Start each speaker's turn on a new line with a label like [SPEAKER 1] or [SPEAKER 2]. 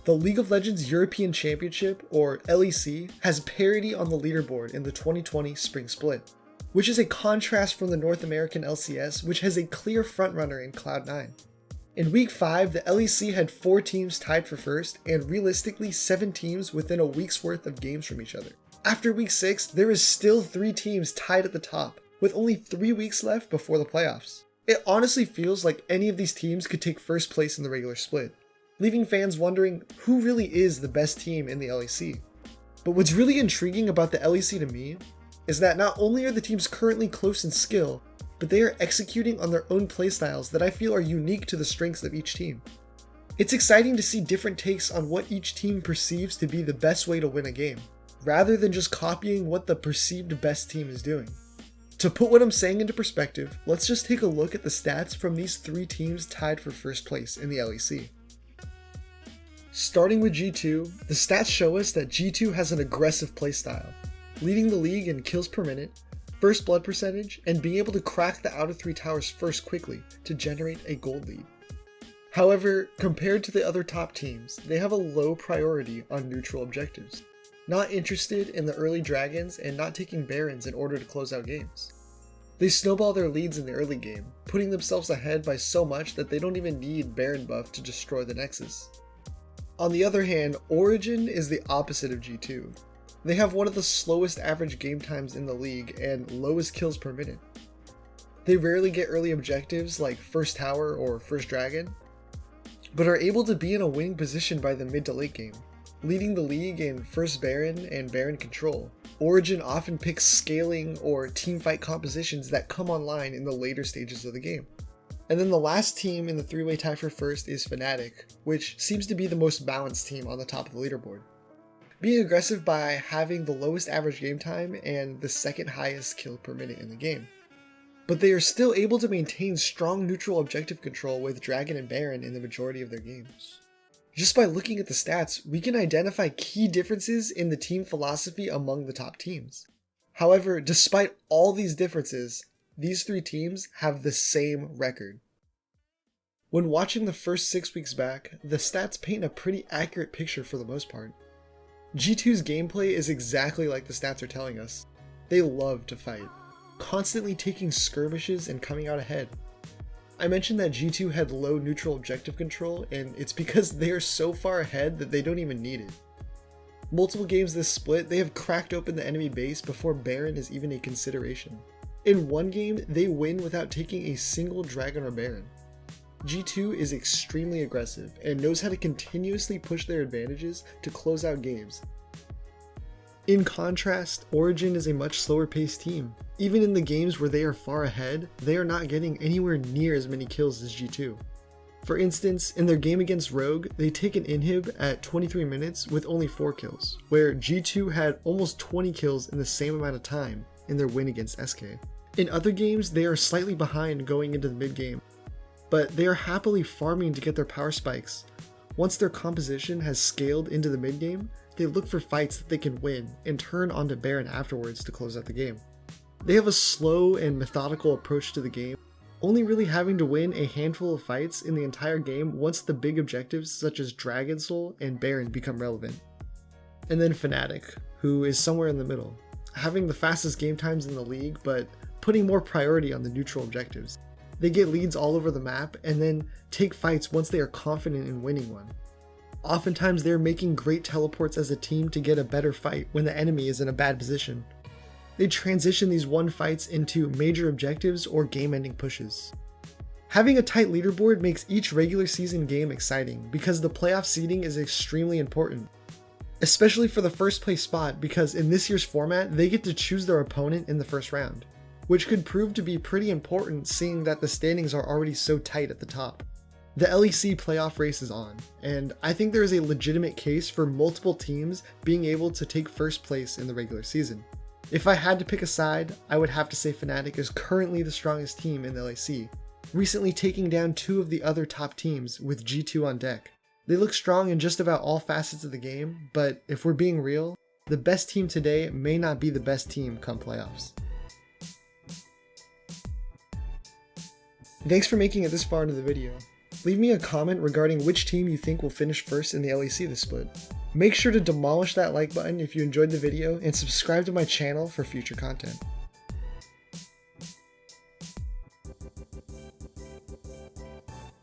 [SPEAKER 1] The League of Legends European Championship, or LEC, has parity on the leaderboard in the 2020 Spring Split, which is a contrast from the North American LCS, which has a clear frontrunner in Cloud9. In Week 5, the LEC had 4 teams tied for first, and realistically 7 teams within a week's worth of games from each other. After Week 6, there is still 3 teams tied at the top, with only 3 weeks left before the playoffs. It honestly feels like any of these teams could take first place in the regular split, leaving fans wondering who really is the best team in the LEC. But what's really intriguing about the LEC to me is that not only are the teams currently close in skill, but they are executing on their own playstyles that I feel are unique to the strengths of each team. It's exciting to see different takes on what each team perceives to be the best way to win a game, rather than just copying what the perceived best team is doing. To put what I'm saying into perspective, let's just take a look at the stats from these 3 teams tied for first place in the LEC. Starting with G2, the stats show us that G2 has an aggressive playstyle, leading the league in kills per minute, first blood percentage, and being able to crack the outer 3 towers first quickly to generate a gold lead. However, compared to the other top teams, they have a low priority on neutral objectives, not interested in the early dragons and not taking barons in order to close out games. They snowball their leads in the early game, putting themselves ahead by so much that they don't even need baron buff to destroy the nexus. On the other hand, Origin is the opposite of G2. They have one of the slowest average game times in the league and lowest kills per minute. They rarely get early objectives like first tower or first dragon, but are able to be in a winning position by the mid to late game, leading the league in first baron and baron control. Origin often picks scaling or teamfight compositions that come online in the later stages of the game. And then the last team in the 3-way tie for first is Fnatic, which seems to be the most balanced team on the top of the leaderboard, being aggressive by having the lowest average game time and the second highest kill per minute in the game. But they are still able to maintain strong neutral objective control with Dragon and Baron in the majority of their games. Just by looking at the stats, we can identify key differences in the team philosophy among the top teams. However, despite all these differences, these 3 teams have the same record. When watching the first 6 weeks back, the stats paint a pretty accurate picture for the most part. G2's gameplay is exactly like the stats are telling us. They love to fight, constantly taking skirmishes and coming out ahead. I mentioned that G2 had low neutral objective control, and it's because they are so far ahead that they don't even need it. Multiple games this split, they have cracked open the enemy base before Baron is even a consideration. In one game, they win without taking a single dragon or baron. G2 is extremely aggressive and knows how to continuously push their advantages to close out games. In contrast, Origin is a much slower paced team. Even in the games where they are far ahead, they are not getting anywhere near as many kills as G2. For instance, in their game against Rogue, they take an inhib at 23 minutes with only 4 kills, where G2 had almost 20 kills in the same amount of time in their win against SK. In other games, they are slightly behind going into the mid game, but they are happily farming to get their power spikes. Once their composition has scaled into the mid game, they look for fights that they can win and turn onto Baron afterwards to close out the game. They have a slow and methodical approach to the game, only really having to win a handful of fights in the entire game once the big objectives such as Dragon Soul and Baron become relevant. And then Fnatic, who is somewhere in the middle, having the fastest game times in the league but putting more priority on the neutral objectives. They get leads all over the map and then take fights once they are confident in winning one. Oftentimes they're making great teleports as a team to get a better fight when the enemy is in a bad position. They transition these one fights into major objectives or game-ending pushes. Having a tight leaderboard makes each regular season game exciting because the playoff seeding is extremely important, especially for the first place spot because in this year's format they get to choose their opponent in the first round, which could prove to be pretty important seeing that the standings are already so tight at the top. The LEC playoff race is on, and I think there is a legitimate case for multiple teams being able to take first place in the regular season. If I had to pick a side, I would have to say Fnatic is currently the strongest team in the LEC, recently taking down 2 of the other top teams with G2 on deck. They look strong in just about all facets of the game, but if we're being real, the best team today may not be the best team come playoffs. Thanks for making it this far into the video. leave me a comment regarding which team you think will finish first in the LEC this split. Make sure to demolish that like button if you enjoyed the video and subscribe to my channel for future content.